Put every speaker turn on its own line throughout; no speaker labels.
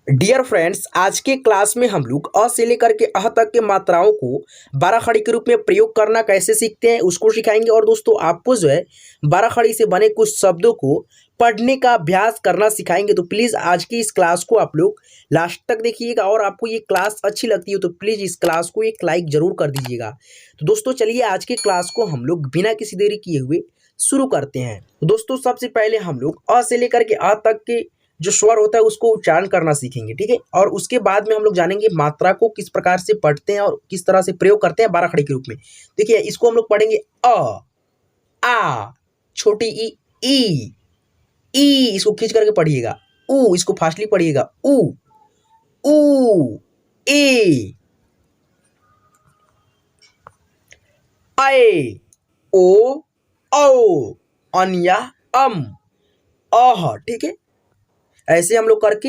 Dear friends, आज के class में हम लोग अ से लेकर के अह तक के मात्राओं को बाराखड़ी के रूप में प्रयोग करना कैसे सीखते हैं उसको सिखाएंगे। और दोस्तों आपको जो है बाराखड़ी से बने कुछ शब्दों को पढ़ने का अभ्यास करना सिखाएंगे। तो प्लीज़ आज की इस क्लास को आप लोग लास्ट तक देखिएगा और आपको ये क्लास अच्छी लगती है तो प्लीज़ इस क्लास को एक लाइक ज़रूर कर दीजिएगा। तो दोस्तों चलिए आज के क्लास को हम लोग बिना किसी देरी किए हुए शुरू करते हैं। तो दोस्तों सबसे पहले हम लोग अ से लेकर के अ तक के जो स्वर होता है उसको उच्चारण करना सीखेंगे, ठीक है। और उसके बाद में हम लोग जानेंगे मात्रा को किस प्रकार से पढ़ते हैं और किस तरह से प्रयोग करते हैं बाराखड़ी के रूप में। देखिए इसको हम लोग पढ़ेंगे अ, आ, छोटी ई इसको खींच करके पढ़िएगा। ऊ इसको फास्टली पढ़िएगा। ऊ ए, ए, ओ, औ, अन या अम, अह, ठीक है। ऐसे हम लोग करके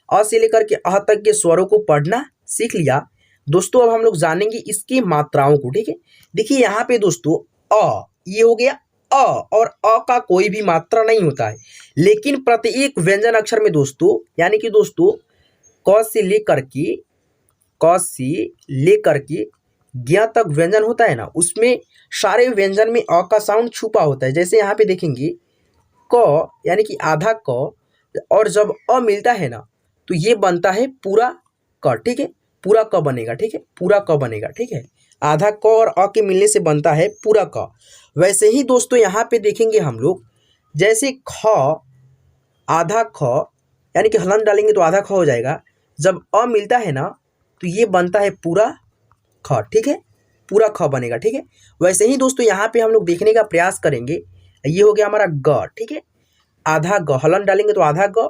अ से लेकर के अह तक के स्वरों को पढ़ना सीख लिया। दोस्तों अब हम लोग जानेंगे इसकी मात्राओं को, ठीक है। देखिए यहाँ पे दोस्तों अ ये हो गया अ, और अ का कोई भी मात्रा नहीं होता है, लेकिन प्रत्येक व्यंजन अक्षर में दोस्तों यानी कि दोस्तों क से लेकर के ज्ञ तक व्यंजन होता है ना, उसमें सारे व्यंजन में अ का साउंड छुपा होता है। जैसे यहाँ पे देखेंगे क यानी कि आधा क, और जब अ मिलता है ना तो ये बनता है पूरा क, ठीक है। पूरा क बनेगा, ठीक है। पूरा क बनेगा, ठीक है। आधा क और अ के मिलने से बनता है पूरा क। वैसे ही दोस्तों यहाँ पे देखेंगे हम लोग, जैसे ख, आधा ख यानी कि हलन डालेंगे तो आधा ख हो जाएगा। जब अ मिलता है ना तो ये बनता है पूरा ख, ठीक है। पूरा ख बनेगा, ठीक है। वैसे ही दोस्तों यहाँ पे हम लोग देखने का प्रयास करेंगे। ये हो गया हमारा ग, ठीक है। आधा ग हलन डालेंगे तो आधा ग,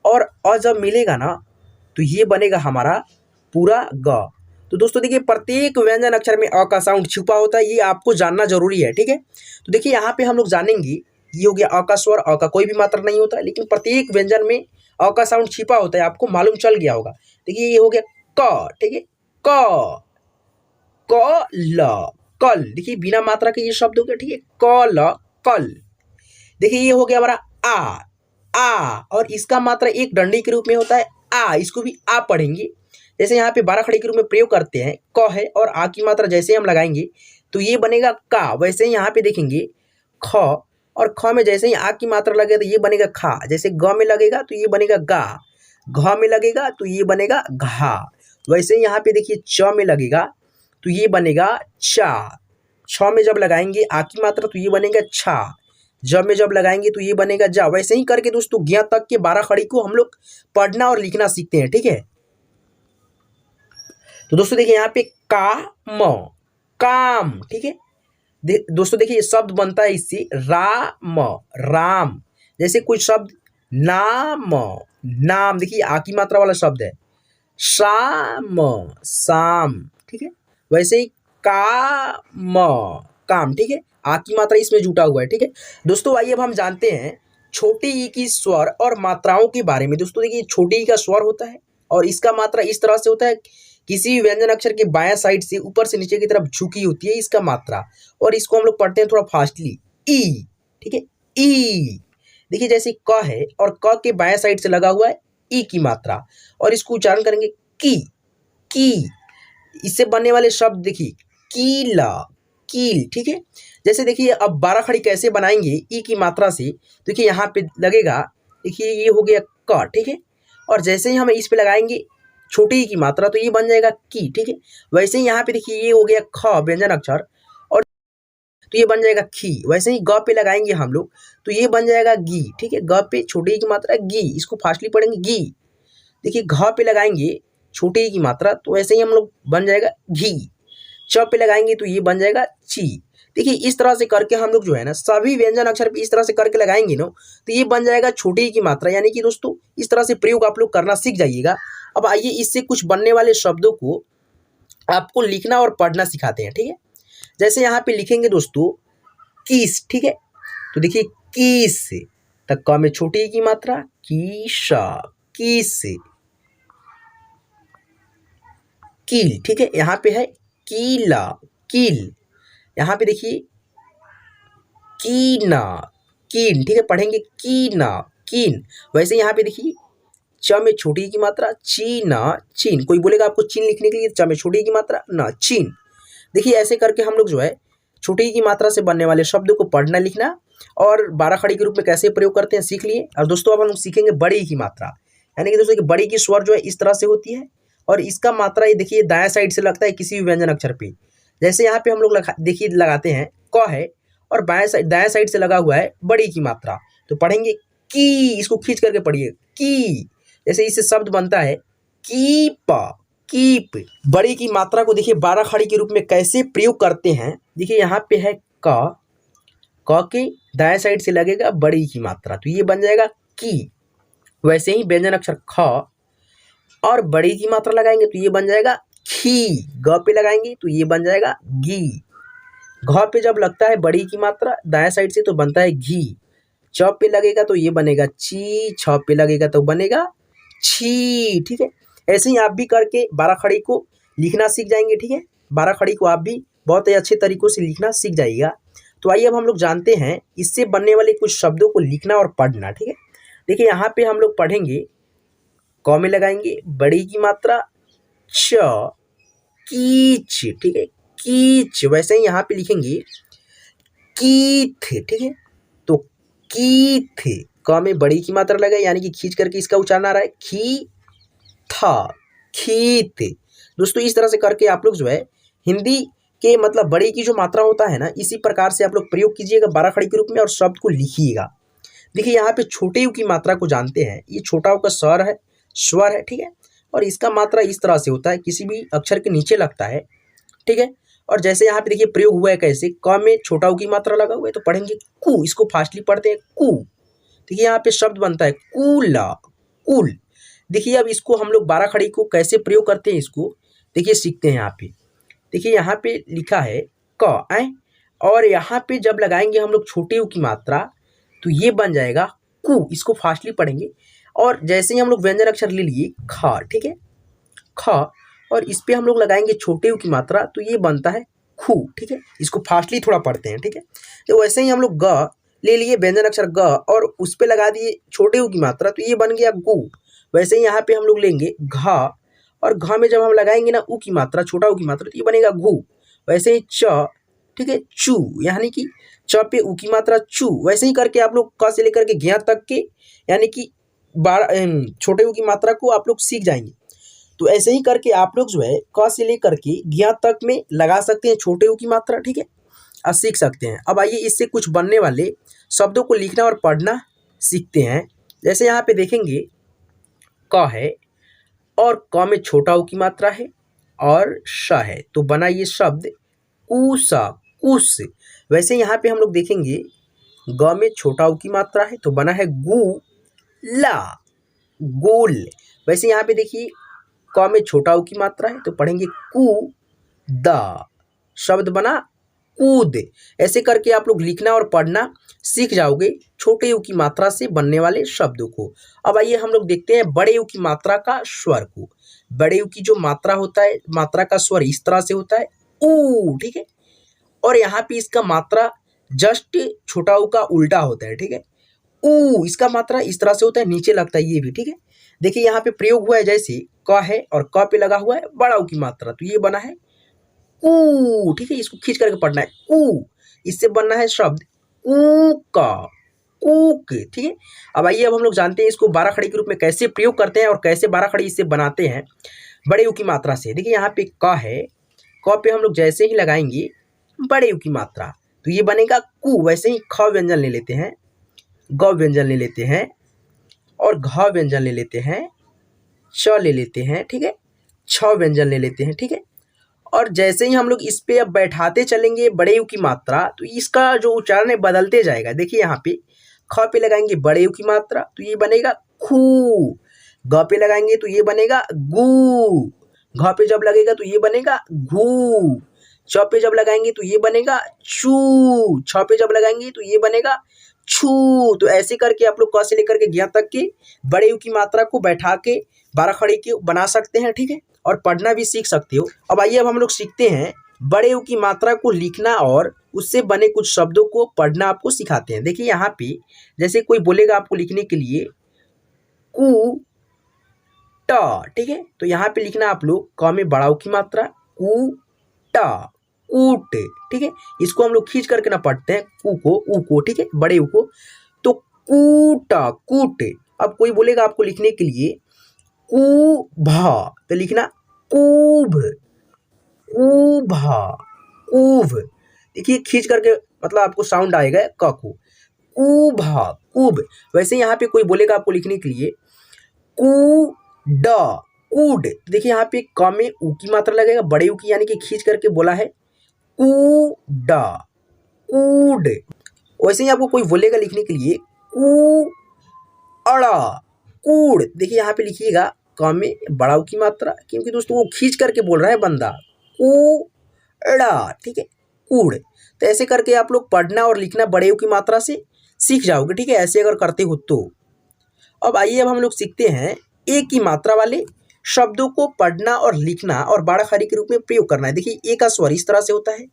और अ जब मिलेगा ना तो ये बनेगा हमारा पूरा ग। तो दोस्तों देखिए प्रत्येक व्यंजन अक्षर में अ का साउंड छुपा होता है, ये आपको जानना जरूरी है, ठीक है। तो देखिए यहाँ पे हम लोग जानेंगे, ये हो गया अ का स्वर। अ का कोई भी मात्रा नहीं होता लेकिन प्रत्येक व्यंजन में अ का साउंड छिपा होता है, आपको मालूम चल गया होगा। देखिए ये हो गया क, ठीक है। क, क ल, कल। देखिए बिना मात्रा के ये शब्द हो गया, ठीक है। क ल, कल। देखिए ये हो गया हमारा आ, और इसका मात्रा एक डंडी के रूप में होता है आ, इसको भी आ पढ़ेंगे। जैसे यहाँ पे बाराखड़ी के रूप में प्रयोग करते हैं, क है और आ की मात्रा जैसे हम लगाएंगे तो ये बनेगा का। वैसे ही यहाँ पे देखेंगे ख, और ख में जैसे ही आ की मात्रा लगेगा तो ये बनेगा खा। जैसे ग में लगेगा तो ये बनेगा गा, घ में लगेगा तो ये बनेगा घा। वैसे ही यहाँ पे देखिए च में लगेगा तो ये बनेगा चा। छ में जब लगाएंगे आ की मात्रा तो ये बनेगा छा। जब में जब लगाएंगे तो ये बनेगा जा। वैसे ही करके दोस्तों ज्ञ तक के बाराखड़ी को हम लोग पढ़ना और लिखना सीखते हैं, ठीक है। तो दोस्तों देखिए यहाँ पे म, काम, ठीक है। दोस्तों देखिए शब्द बनता है इससे राम, राम। जैसे कुछ शब्द नाम, नाम। देखिए आ की मात्रा वाला शब्द है शाम, शाम, ठीक है। वैसे ही काम, काम, ठीक है। आ की मात्रा इसमें जुटा हुआ है, ठीक है। दोस्तों आइए अब हम जानते हैं छोटी ई की स्वर और मात्राओं के बारे में। दोस्तों देखिए छोटी ई का स्वर होता है और इसका मात्रा इस तरह से होता है, किसी भी व्यंजन अक्षर के बायां साइड से ऊपर से नीचे की तरफ झुकी होती है इसका मात्रा, और इसको हम लोग पढ़ते हैं थोड़ा फास्टली ई, ठीक है। ई। देखिए जैसे क है और क के बायां साइड से लगा हुआ है ई की मात्रा, और इसको उच्चारण करेंगे की। इससे बनने वाले शब्द देखिए कीला, कील, ठीक है। जैसे देखिए अब बाराखड़ी कैसे बनाएंगे ई की मात्रा से। देखिए यहाँ पे लगेगा, देखिए ये हो गया क, ठीक है। और जैसे ही हम इस पे लगाएंगे छोटी ई की मात्रा तो ये बन जाएगा की, ठीक है। वैसे ही यहाँ पे देखिए ये हो गया ख व्यंजन अक्षर, और तो ये बन जाएगा खी। वैसे ही ग पे लगाएंगे हम लोग तो ये बन जाएगा गी, ठीक है। ग पे छोटी ई की मात्रा गी, इसको फास्टली पढ़ेंगे गी। देखिए घ पे लगाएंगे छोटी ई की मात्रा तो ऐसे ही हम लोग बन जाएगा घी। च पे लगाएंगे तो ये बन जाएगा ची। देखिए इस तरह से करके हम लोग जो है ना सभी व्यंजन अक्षर पे इस तरह से करके लगाएंगे ना तो ये बन जाएगा छोटी ई की मात्रा। यानी कि दोस्तों इस तरह से प्रयोग आप लोग करना सीख जाइएगा। अब आइए इससे कुछ बनने वाले शब्दों को आपको लिखना और पढ़ना सिखाते हैं, ठीक है। जैसे यहाँ पे लिखेंगे दोस्तों किस, ठीक है। तो देखिए किस, तक क में छोटी ई की मात्रा कीश, किस। कील, ठीक है। यहाँ पे है कीला, कील। यहाँ पे देखिए कीना, कीन, ठीक है। पढ़ेंगे कीना, कीन। वैसे यहाँ पे देखिए च में छोटी की मात्रा, चीना चीन। कोई बोलेगा आपको चीन लिखने के लिए, च में छोटी की मात्रा ना चीन। देखिए ऐसे करके हम लोग जो है छोटी की मात्रा से बनने वाले शब्द को पढ़ना लिखना और 12 खड़ी के रूप में कैसे प्रयोग करते हैं सीख लिए। और दोस्तों अब हम लोग सीखेंगे बड़ी की मात्रा, यानी कि दोस्तों कि बड़ी की स्वर जो है इस तरह से होती है और इसका मात्रा ये देखिए दाएं साइड से लगता है किसी भी व्यंजन अक्षर पे। जैसे यहाँ पे हम लोग देखिए लगाते हैं क है और दाएं साइड से लगा हुआ है बड़ी की मात्रा, तो पढ़ेंगे की, इसको खींच करके पढ़िए की। जैसे इससे शब्द बनता है कीप, कीप। बड़ी की मात्रा को देखिए 12 खड़ी के रूप में कैसे प्रयोग करते हैं। देखिए यहाँ पे है क के दाएं साइड से लगेगा बड़ी की मात्रा, तो ये बन जाएगा की। वैसे ही व्यंजन अक्षर ख और बड़ी की मात्रा लगाएंगे तो ये बन जाएगा खी। ग पे लगाएंगे तो ये बन जाएगा घी। घ पे जब लगता है बड़ी की मात्रा दाएं साइड से तो बनता है घी। च पे लगेगा तो ये बनेगा ची, छ पे लगेगा तो बनेगा छी। ठीक है, ऐसे ही आप भी करके 12 खड़ी को लिखना सीख जाएंगे। ठीक है, 12 खड़ी को आप भी बहुत ही अच्छे तरीकों से लिखना सीख जाइएगा। तो आइए अब हम लोग जानते हैं इससे बनने वाले कुछ शब्दों को लिखना और पढ़ना। ठीक है, देखिए यहाँ पे हम लोग पढ़ेंगे क में लगाएंगे बड़ी की मात्रा च, कीच। ठीक है, कीच। वैसे ही यहाँ पे लिखेंगे कीथ। ठीक है, तो कीथ, क में बड़ी की मात्रा लगाए यानी कि खींच करके इसका उच्चारण आ रहा है खी था, खीत। दोस्तों इस तरह से करके आप लोग जो है हिंदी के मतलब बड़ी की जो मात्रा होता है ना, इसी प्रकार से आप लोग प्रयोग कीजिएगा 12 खड़ी के रूप में और शब्द को लिखिएगा। देखिए यहाँ पे छोटे यू की मात्रा को जानते हैं, ये छोटा यू का स्वर है, स्वर है। ठीक है, और इसका मात्रा इस तरह से होता है किसी भी अक्षर के नीचे लगता है। ठीक है, और जैसे यहाँ पे देखिए प्रयोग हुआ है कैसे, क में छोटा यू की मात्रा लगा हुआ है तो पढ़ेंगे कु, इसको फास्टली पढ़ते हैं कु। देखिए यहाँ पे शब्द बनता है कूला, कुल। देखिए अब इसको हम लोग 12 खड़ी को कैसे प्रयोग करते हैं इसको देखिए सीखते हैं। यहाँ पे देखिए यहाँ पे लिखा है क ऐ, और यहाँ पे जब लगाएंगे हम लोग छोटे यू की मात्रा तो ये बन जाएगा कु, इसको फास्टली पढ़ेंगे। और जैसे ही हम लोग व्यंजन अक्षर ले लिए ख, ठीक है, ख, और इस पे हम लोग लगाएंगे छोटे यू की मात्रा तो ये बनता है खू। ठीक है, इसको फास्टली थोड़ा पढ़ते हैं। ठीक है, तो वैसे ही हम लोग ग ले लिए व्यंजन अक्षर ग और उस पे लगा दिए छोटे यू की मात्रा तो ये बन गया गु। वैसे ही यहाँ पे हम लोग लेंगे घ और घ में जब हम लगाएंगे ना ऊ की मात्रा, छोटा ऊ की मात्रा, तो ये बनेगा घू। वैसे ही च, ठीक है, चू, यानी कि च पे ऊ की मात्रा चू। वैसे ही करके आप लोग क से लेकर के ज्ञ तक के यानी कि 12 छोटे यू की मात्रा को आप लोग सीख जाएंगे। तो ऐसे ही करके आप लोग जो है क से लेकर के ज्ञ तक में लगा सकते हैं छोटे यू की मात्रा। ठीक है, और सीख सकते हैं। अब आइए इससे कुछ बनने वाले शब्दों को लिखना और पढ़ना सीखते हैं। जैसे यहाँ पे देखेंगे क है और क में छोटा ऊ की मात्रा है और श है तो बना ये शब्द कुसा, कुस। वैसे यहाँ पे हम लोग देखेंगे ग में छोटा ऊ की मात्रा है तो बना है गु ला, गोल। वैसे यहाँ पे देखिए क में छोटा ऊ की मात्रा है तो पढ़ेंगे कु द, शब्द बना कूद। ऐसे करके आप लोग लिखना और पढ़ना सीख जाओगे छोटे यू की मात्रा से बनने वाले शब्दों को। अब आइए हम लोग देखते हैं बड़े यू की मात्रा का स्वर को। बड़े यू की जो मात्रा होता है, मात्रा का स्वर इस तरह से होता है ऊ। ठीक है, और यहाँ पे इसका मात्रा जस्ट छोटा यू का उल्टा होता है। ठीक है, ऊ, इसका मात्रा इस तरह से होता है, नीचे लगता है ये भी। ठीक है, देखिए यहाँ पे प्रयोग हुआ है जैसे क है और क पे लगा हुआ है बड़ा ऊ की मात्रा तो ये बना है कू। ठीक है, इसको खींच करके पढ़ना है कू, इससे बनना है शब्द कूका, कूक। ठीक है, अब आइए अब हम लोग जानते हैं इसको 12 खड़ी के रूप में कैसे प्रयोग करते हैं और कैसे 12 खड़ी इससे बनाते हैं बड़े यू की मात्रा से। देखिए यहाँ पे क है, क पे हम लोग जैसे ही लगाएंगे बड़े यू की मात्रा तो ये बनेगा कू। वैसे ही ख व्यंजन ले लेते हैं, ग व्यंजन ले लेते हैं और घ व्यंजन ले लेते हैं, च ले लेते हैं। ठीक है, छ व्यंजन ले लेते हैं। ठीक है, और जैसे ही हम लोग इस पे अब बैठाते चलेंगे बड़े यू की मात्रा तो इसका जो उच्चारण है बदलते जाएगा। देखिए यहाँ पे ख पे लगाएंगे बड़े यू की मात्रा तो ये बनेगा खू, ग पे लगाएंगे तो ये बनेगा गू, घ पे जब लगेगा तो ये बनेगा घू, च पे जब लगाएंगे तो ये बनेगा चू, छ पे जब लगाएंगे तो ये बनेगा छू। तो ऐसे करके आप लोग क से लेकर के ज्ञ तक के बड़े यू की मात्रा को बैठा के 12 खड़ी के बना सकते हैं। ठीक है, और पढ़ना भी सीख सकते हो। अब आइए अब हम लोग सीखते हैं बड़े यू की मात्रा को लिखना और उससे बने कुछ शब्दों को पढ़ना आपको सिखाते हैं। देखिए यहाँ पे जैसे कोई बोलेगा आपको लिखने के लिए कु ठीक है। तो यहाँ पे लिखना आप लोग क में बड़ा ऊ की मात्रा कूटा, कूट, ठीक है। इसको हम लोग खींच करके ना पढ़ते हैं ऊ को, ठीक है, बड़े ऊ को। तो कूटा, कूट। अब कोई बोलेगा आपको लिखने के लिए कूभा, तो लिखना कूभ, कूभा, कूभ। देखिए खींच करके मतलब आपको साउंड आएगा क को, कूभा, कूभ। वैसे यहाँ पे कोई बोलेगा आपको लिखने के लिए कूडा, कूड। देखिए यहाँ पे क में ऊ की मात्रा लगेगा, बड़े ऊ की, यानी कि खींच करके बोला है कूडा, कूड। वैसे ही आपको कोई बोलेगा लिखने के लिए कूअड़ा, कूड़। देखिए यहाँ पे लिखिएगा क में बड़ा ऊ की मात्रा, क्योंकि दोस्तों वो खींच करके बोल रहा है बंदा, कूड़ा, ठीक है, कूड़। तो ऐसे करके आप लोग पढ़ना और लिखना बड़े ऊ की मात्रा से सीख जाओगे, ठीक है, ऐसे अगर करते हो तो। अब आइए, अब हम लोग सीखते हैं ए की मात्रा वाले शब्दों को पढ़ना और लिखना और बारह खड़ी के रूप में प्रयोग करना है। देखिए ए का स्वर इस तरह से होता है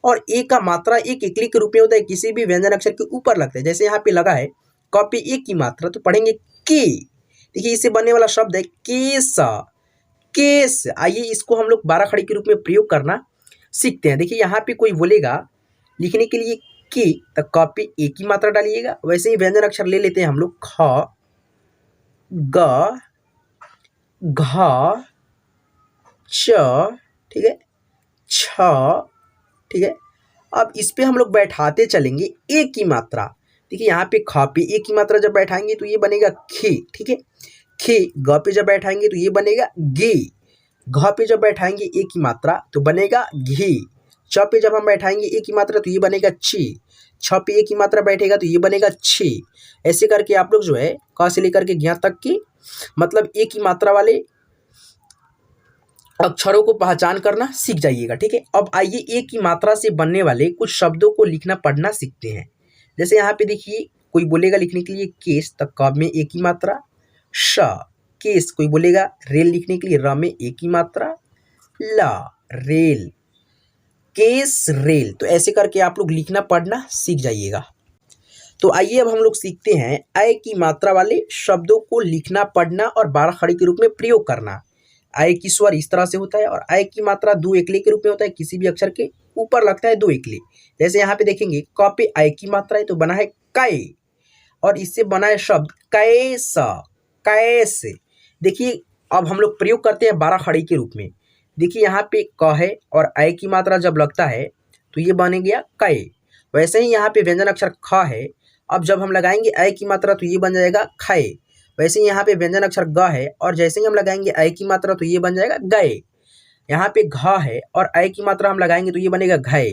और ए का मात्रा एक एकली के रूप में होता है, किसी भी व्यंजन अक्षर के ऊपर लगता है। जैसे यहाँ पे लगा है क पे ए की मात्रा, तो पढ़ेंगे के। देखिए इससे बनने वाला शब्द है केसा, केस। आइए इसको हम लोग बारह खड़ी के रूप में प्रयोग करना सीखते हैं। देखिए यहाँ पे कोई बोलेगा लिखने के लिए के, तो क पे ए की मात्रा डालिएगा। वैसे ही व्यंजन अक्षर ले लेते हैं हम लोग ख, ग, घ, च, ठीक है, छ, ठीक है। अब इस पे हम लोग बैठाते चलेंगे ए की मात्रा। देखिए यहाँ पे ख पे ए की मात्रा जब बैठाएंगे तो ये बनेगा खे, ठीक है, खे। ग पे जब बैठाएंगे तो ये बनेगा गे। घ पे जब बैठाएंगे ए की मात्रा तो बनेगा घे। च पे जब हम बैठाएंगे ए की मात्रा तो ये बनेगा चे। छ पे ए की मात्रा बैठेगा तो ये बनेगा छे। ऐसे करके आप लोग जो है क से लेकर के ज्ञ तक की मतलब ए की मात्रा वाले अक्षरों को पहचान करना सीख जाइएगा, ठीक है। अब आइए ए की मात्रा से बनने वाले कुछ शब्दों को लिखना पढ़ना सीखते हैं। जैसे यहाँ पे देखिए कोई बोलेगा लिखने के लिए केस, तो क में ए की मात्रा, श, केस। कोई बोलेगा रेल लिखने के लिए र में ए की मात्रा, ला, रेल, केस, रेल। तो ऐसे करके आप लोग लिखना पढ़ना सीख जाइएगा। तो आइए अब हम लोग सीखते हैं ऐ की मात्रा वाले शब्दों को लिखना पढ़ना और बारह खड़ी के रूप में प्रयोग करना। ऐ की स्वर इस तरह से होता है और ऐ की मात्रा दो एकले के रूप में होता है, किसी भी अक्षर के ऊपर लगता है दो एकले। जैसे यहाँ पे देखेंगे क पे ऐ की मात्रा है तो बना है कै, और इससे बना है शब्द कैसा, कैसे। देखिए अब हम लोग प्रयोग करते हैं बारह खड़ी के रूप में। देखिए यहाँ पे क है और ऐ की मात्रा जब लगता है तो ये बन गया कै। वैसे ही यहाँ पे व्यंजन अक्षर ख है, अब जब हम लगाएंगे ऐ की मात्रा तो ये बन जाएगा खै। वैसे ही यहाँ पे व्यंजन अक्षर ग है और जैसे ही हम लगाएंगे ऐ की मात्रा तो ये बन जाएगा गए। यहाँ पे घ है और ऐ की मात्रा हम लगाएंगे तो ये बनेगा घय।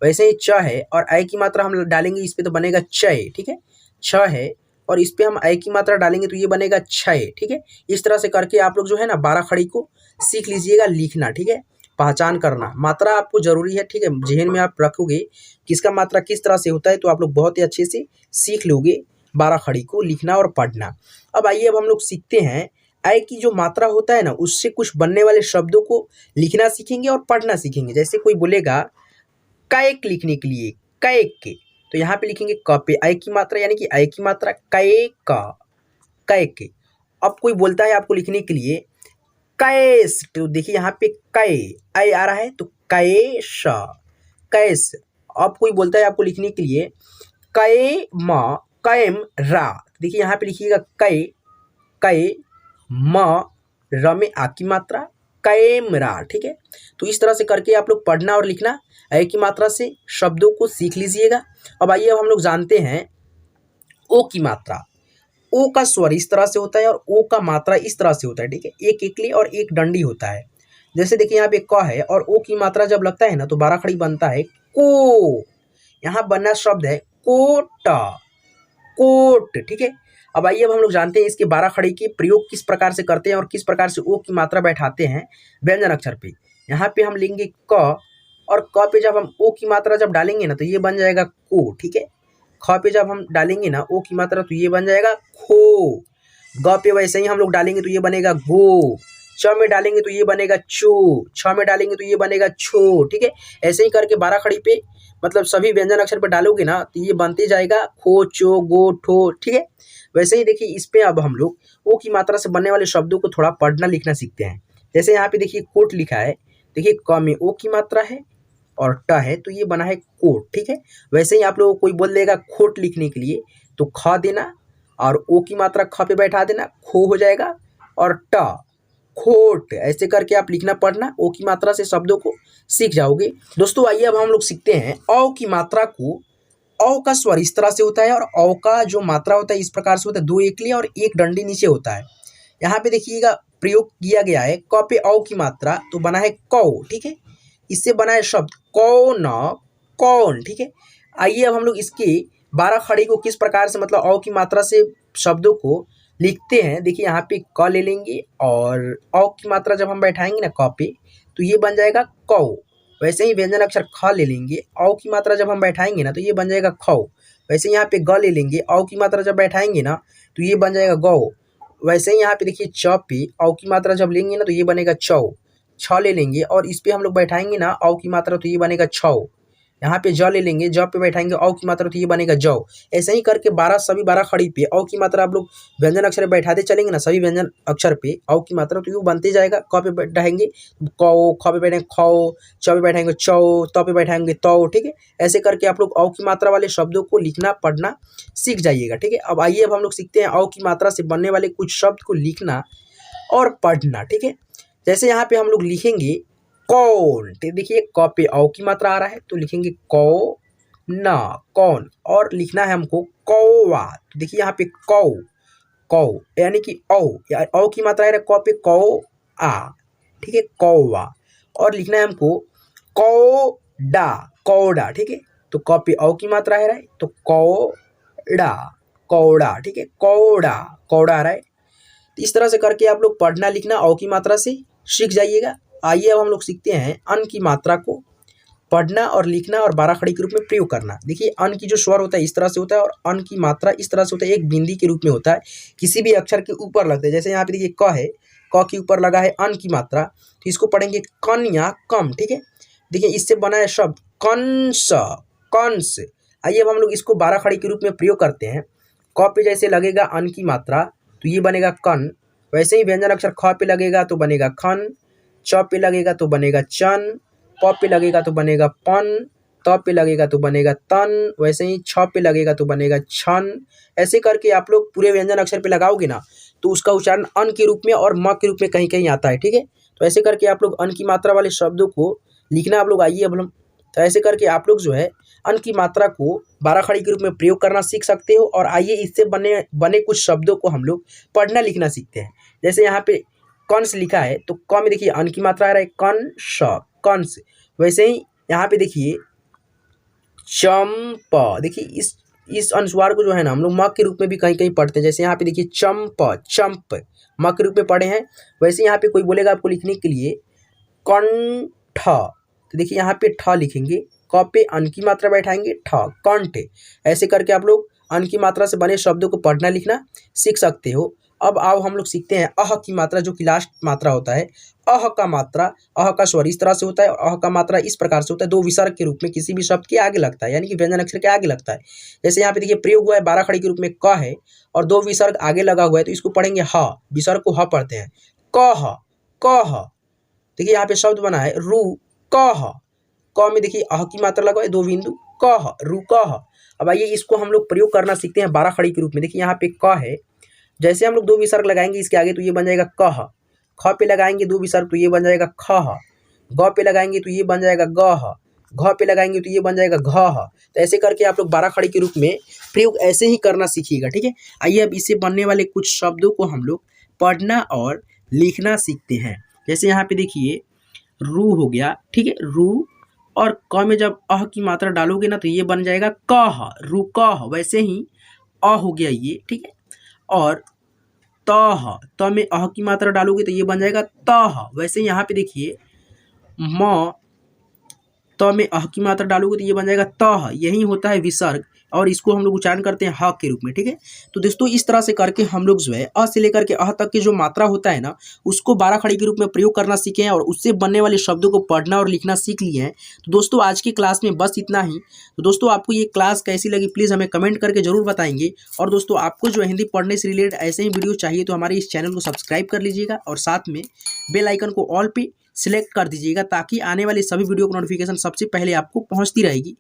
वैसे ही च है और ऐ की मात्रा हम डालेंगे इस पे तो बनेगा चय, ठीक है। छ है और इस पे हम ऐ की मात्रा डालेंगे तो ये बनेगा छय, ठीक है। इस तरह से करके आप लोग जो है ना बारह खड़ी को सीख लीजिएगा लिखना, ठीक है। पहचान करना, मात्रा आपको जरूरी है, ठीक है। जहन में आप रखोगे किसका मात्रा किस तरह से होता है तो आप लोग बहुत ही अच्छे से सीख लोगे बारह खड़ी को लिखना और पढ़ना। अब आइए, अब हम लोग सीखते हैं ऐ की जो मात्रा होता है ना उससे कुछ बनने वाले शब्दों को लिखना सीखेंगे और पढ़ना सीखेंगे। जैसे कोई बोलेगा कैक लिखने के लिए, कैक के, तो यहाँ पे लिखेंगे क पे ऐ की मात्रा यानी कि ऐ की मात्रा कै का, कैक। अब कोई बोलता है आपको लिखने के लिए कैस, तो देखिए यहाँ पे कै ऐ आ रहा है तो कैश, कैस। अब कोई बोलता है आपको लिखने के लिए कै म, कैम रा, देखिए यहाँ पे लिखिएगा कै, कै म, र में आ की मात्रा, कैमरा, ठीक है। तो इस तरह से करके आप लोग पढ़ना और लिखना ऐ की मात्रा से शब्दों को सीख लीजिएगा। अब आइए, अब हम लोग जानते हैं ओ की मात्रा। ओ का स्वर इस तरह से होता है और ओ का मात्रा इस तरह से होता है, ठीक है। एक एकली और एक डंडी होता है। जैसे देखिए यहाँ पे क है और ओ की मात्रा जब लगता है ना तो बारह खड़ी बनता है को। यहाँ बनना शब्द है कोटा, कोट, ठीक है। अब आइए, अब हम लोग जानते हैं इसके बारह खड़ी के प्रयोग किस प्रकार से करते हैं और किस प्रकार से ओ की मात्रा बैठाते हैं व्यंजन अक्षर पे। यहाँ पे हम लेंगे क और क पे जब हम ओ की मात्रा जब डालेंगे ना तो ये बन जाएगा को, ठीक है। ख पे जब हम डालेंगे ना ओ की मात्रा तो ये बन जाएगा खो। ग पे वैसे ही हम लोग डालेंगे तो ये बनेगा गो। च में डालेंगे तो ये बनेगा चो। छ में डालेंगे तो ये बनेगा छो, ठीक है। ऐसे ही करके बारह खड़ी पे मतलब सभी व्यंजन अक्षर पे डालोगे ना तो ये बनते जाएगा खो चो गो ठो, ठीक है। वैसे ही देखिए इस पे अब हम लोग ओ की मात्रा से बनने वाले शब्दों को थोड़ा पढ़ना लिखना सीखते हैं। जैसे यहाँ पे देखिए कोट लिखा है, देखिए क में ओ की मात्रा है और ट है तो ये बना है कोट, ठीक है। वैसे ही आप लोगों को कोई बोल देगा खोट लिखने के लिए तो ख देना और ओ की मात्रा ख पे बैठा देना, खो हो जाएगा, और ट खोट, ऐसे करके आप लिखना पढ़ना ओ की मात्रा से शब्दों को सीख जाओगे। दोस्तों आइए अब हम लोग सीखते हैं औ की मात्रा को। औ का स्वर इस तरह से होता है और औ का जो मात्रा होता है इस प्रकार से होता है, दो एकली और एक डंडी नीचे होता है। यहाँ पे देखिएगा प्रयोग किया गया है क पे औ की मात्रा तो बना है कौ, ठीक है। इससे बना है शब्द कौन, कौन, ठीक है। आइए अब हम लोग इसके 12 खड़ी को किस प्रकार से मतलब औ की मात्रा से शब्दों को लिखते हैं। देखिए यहाँ पे क ले लेंगे और औ की मात्रा जब हम बैठाएंगे ना क पे तो ये बन जाएगा कौ। वैसे ही व्यंजन अक्षर ख ले लेंगे, औ की मात्रा जब हम बैठाएंगे ना तो ये बन जाएगा खौ। वैसे यहाँ पे ग ले लेंगे, औ की मात्रा जब बैठाएंगे ना तो ये बन जाएगा गौ। वैसे ही यहाँ पे देखिए च पे औ की मात्रा जब लेंगे ना तो ये बनेगा चौ। छ ले लेंगे और इस पे हम लोग बैठाएंगे ना औ की मात्रा तो ये बनेगा छौ। यहाँ पे ज ले लेंगे, ज पे बैठाएंगे औ की मात्रा तो ये बनेगा जौ। ऐसे ही करके 12 सभी 12 खड़ी पे औ की मात्रा आप लोग व्यंजन अक्षर बैठाते चलेंगे ना सभी व्यंजन अक्षर पे औ की मात्रा तो ये बनते जाएगा। क पे बैठाएंगे कौ, ख पे बैठेंगे खौ, च पे बैठाएंगे चौ, त पे बैठाएंगे तौ, ठीक है। ऐसे करके आप लोग औ की मात्रा वाले शब्दों को लिखना पढ़ना सीख जाइएगा, ठीक है। अब आइए अब हम लोग सीखते हैं औ की मात्रा से बनने वाले कुछ शब्द को लिखना और पढ़ना, ठीक है। जैसे यहाँ पे हम लोग लिखेंगे कौन, तो देखिए क पे औ की मात्रा आ रहा है तो लिखेंगे कौ न, कौन। और लिखना है हमको कौवा, तो देखिए यहाँ पे कौ, कौ यानी कि औ की मात्रा है क पे कौ आ, ठीक है, कौवा। और लिखना है हमको कौडा, कौडा, ठीक है। तो क पे औ की मात्रा है तो कौडा, कौडा, ठीक है, कौडा, कौडा आ रहा है। तो इस तरह से करके आप लोग पढ़ना लिखना औ की मात्रा से सीख जाइएगा। आइए अब हम लोग सीखते हैं अन की मात्रा को पढ़ना और लिखना और 12 खड़ी के रूप में प्रयोग करना। देखिए अन की जो स्वर होता है इस तरह से होता है और अन की मात्रा इस तरह से होता है, एक बिंदी के रूप में होता है, किसी भी अक्षर के ऊपर लगता है। जैसे यहाँ पे देखिए क है, क के ऊपर लगा है अन की मात्रा तो इसको पढ़ेंगे कन या कम, ठीक है। देखिए इससे बना है शब्द कंस, कंस। आइए अब हम लोग इसको 12 खड़ी के रूप में प्रयोग करते हैं। क पे जैसे लगेगा अन की मात्रा तो ये बनेगा कन, वैसे ही व्यंजन अक्षर ख पे लगेगा तो बनेगा खन, च पे लगेगा तो बनेगा चन, प पे लगेगा तो बनेगा पन, त पे लगेगा तो बनेगा तन, वैसे ही छ पे लगेगा तो बनेगा छन। ऐसे करके आप लोग पूरे व्यंजन अक्षर पे लगाओगे ना तो उसका उच्चारण अन के रूप में और म के रूप में कहीं कहीं आता है, ठीक है। तो ऐसे करके आप लोग अन की मात्रा वाले शब्दों को लिखना आप लोग आइए अब हम, तो ऐसे करके आप लोग जो है अन की मात्रा को 12 खड़ी के रूप में प्रयोग करना सीख सकते हो। और आइए इससे बने बने कुछ शब्दों को हम लोग पढ़ना लिखना सीखते हैं। जैसे यहाँ पे कंस लिखा है तो क में देखिए अन की मात्रा आ रहा है कंस, कंस। वैसे ही यहाँ पे देखिए चंप, देखिए इस अनुस्वार को जो है ना हम लोग म के रूप में भी कहीं कहीं पढ़ते हैं। जैसे यहाँ पे देखिए चंप, चंप म के रूप में पढ़े हैं। वैसे यहाँ पे कोई बोलेगा आपको लिखने के लिए कंठ, तो देखिए यहाँ पे ठ लिखेंगे, क पे अन की मात्रा बैठाएंगे ठ, कंठ। ऐसे करके आप लोग अन की मात्रा से बने शब्दों को पढ़ना लिखना सीख सकते हो। अब आओ हम लोग सीखते हैं अह की मात्रा, जो कि लास्ट मात्रा होता है। अह का मात्रा, अह का स्वर इस तरह से होता है और अह का मात्रा इस प्रकार से होता है, दो विसर्ग के रूप में किसी भी शब्द के आगे लगता है, यानी कि व्यंजन अक्षर के आगे लगता है। जैसे यहाँ पे देखिए प्रयोग हुआ है 12 खड़ी के रूप में क है और दो विसर्ग आगे लगा हुआ है तो इसको पढ़ेंगे ह, विसर्ग को ह पढ़ते हैं, कह, कह। देखिए यहाँ पे शब्द बना है रू कह, क में देखिए अह की मात्रा लगा है, दो बिंदु, कह, रू कह। अब आइए इसको हम लोग प्रयोग करना सीखते हैं 12 खड़ी के रूप में। देखिए यहाँ पे क है, जैसे हम लोग दो विसर्ग लगाएंगे इसके आगे तो ये बन जाएगा कह, ख पे लगाएंगे दो विसर्ग तो ये बन जाएगा खह, ग पे लगाएंगे तो ये बन जाएगा गह, घ पे लगाएंगे तो ये बन जाएगा घह। तो ऐसे करके आप लोग 12 खड़ी के रूप में प्रयोग ऐसे ही करना सीखिएगा, ठीक है। आइए अब इससे बनने वाले कुछ शब्दों को हम लोग पढ़ना और लिखना सीखते हैं। जैसे यहाँ पे देखिए रू हो गया, ठीक है, रू, और क में जब अह की मात्रा डालोगे ना तो ये बन जाएगा कह, रू कह। वैसे ही अ हो गया ये, ठीक है, और तह, त में अह की मात्रा डालोगे तो ये बन जाएगा तह। वैसे यहाँ पे देखिए म, त में अह की मात्रा डालोगे तो ये बन जाएगा तह। यही होता है विसर्ग और इसको हम लोग उच्चारण करते हैं ह के रूप में, ठीक है। तो दोस्तों इस तरह से करके हम लोग जो है अ से लेकर के अह तक की जो मात्रा होता है ना, उसको 12 खड़ी के रूप में प्रयोग करना सीखे हैं और उससे बनने वाले शब्दों को पढ़ना और लिखना सीख लिए हैं। तो दोस्तों आज की क्लास में बस इतना ही। तो दोस्तों आपको ये क्लास कैसी लगी प्लीज़ हमें कमेंट करके जरूर बताएंगे। और दोस्तों आपको जो हिंदी पढ़ने से रिलेटेड ऐसे ही वीडियो चाहिए तो हमारे इस चैनल को सब्सक्राइब कर लीजिएगा और साथ में बेल आइकन को ऑल पे सिलेक्ट कर दीजिएगा, ताकि आने वाले सभी वीडियो को नोटिफिकेशन सबसे पहले आपको पहुंचती रहेगी।